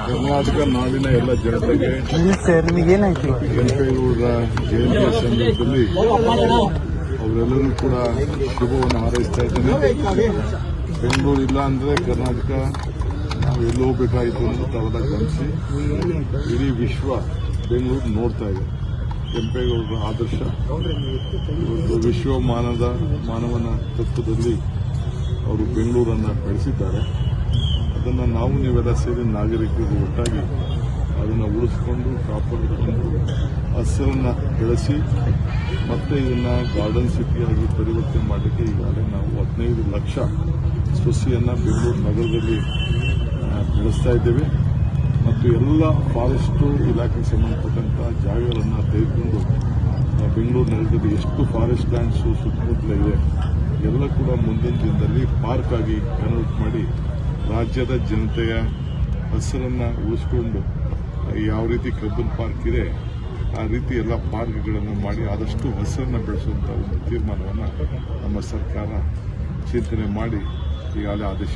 ಕರ್ನಾಟಕ ನಾಡಿನ ಎಲ್ಲ ಜನತೆಗೆ ಕೆಂಪೇಗೌಡರ ಜಯಂತಿಯ ಸಂದರ್ಭದಲ್ಲಿ ಅವರೆಲ್ಲರೂ ಕೂಡ ಶುಭವನ್ನು ಹಾರೈಸ್ತಾ ಇದ್ದೇನೆ. ಬೆಂಗಳೂರು ಇಲ್ಲ ಅಂದ್ರೆ ಕರ್ನಾಟಕ ನಾವು ಎಲ್ಲಿ ಹೋಗಬೇಕಾಯಿತು ಅಂತ ತಾವೆಲ್ಲ ಗಮನಿಸಿ ಇಡೀ ವಿಶ್ವ ಬೆಂಗಳೂರು ನೋಡ್ತಾ ಇದೆ. ಕೆಂಪೇಗೌಡರ ಆದರ್ಶ ಇವತ್ತು ಮಾನವನ ತತ್ವದಲ್ಲಿ ಅವರು ಬೆಂಗಳೂರನ್ನು ಬೆಳೆಸಿದ್ದಾರೆ. ಅದನ್ನು ನಾವು ನೀವೆಲ್ಲ ಸೇರಿ ನಾಗರಿಕರಿಗೆ ಒಟ್ಟಾಗಿ ಅದನ್ನು ಉಳಿಸ್ಕೊಂಡು ಕಾಪಾಡಿಕೊಂಡು ಹಸಿರನ್ನು ಬೆಳೆಸಿ ಮತ್ತೆ ಇದನ್ನು ಗಾರ್ಡನ್ ಸಿಟಿಯಾಗಿ ಪರಿವರ್ತನೆ ಮಾಡಲಿಕ್ಕೆ ಈಗಾಗಲೇ ನಾವು 15 ಲಕ್ಷ ಸಸಿಯನ್ನು ಬೆಂಗಳೂರು ನಗರದಲ್ಲಿ ಬೆಳೆಸ್ತಾ ಇದ್ದೇವೆ. ಮತ್ತು ಎಲ್ಲ ಫಾರೆಸ್ಟು ಇಲಾಖೆಗೆ ಸಂಬಂಧಪಟ್ಟಂಥ ಜಾಗಗಳನ್ನು ತೆಗೆದುಕೊಂಡು ಬೆಂಗಳೂರು ನಗರದಲ್ಲಿ ಎಷ್ಟು ಫಾರೆಸ್ಟ್ ಲ್ಯಾಂಡ್ಸು ಸುತ್ತಮುತ್ತಲ ಇದೆ ಎಲ್ಲ ಕೂಡ ಮುಂದಿನ ದಿನದಲ್ಲಿ ಪಾರ್ಕ್ ಆಗಿ ಕನ್ವರ್ಟ್ ಮಾಡಿ ರಾಜ್ಯದ ಜನತೆಯ ಹಸಿರನ್ನು ಉಳಿಸ್ಕೊಂಡು ಯಾವ ರೀತಿ ಕಬ್ಬನ್ ಪಾರ್ಕ್ ಇದೆ ಆ ರೀತಿ ಎಲ್ಲ ಪಾರ್ಕ್ಗಳನ್ನು ಮಾಡಿ ಆದಷ್ಟು ಹಸಿರನ್ನು ಬೆಳೆಸುವಂಥ ಒಂದು ತೀರ್ಮಾನವನ್ನು ನಮ್ಮ ಸರ್ಕಾರ ಚಿಂತನೆ ಮಾಡಿ ಈಗಾಗಲೇ ಆದೇಶ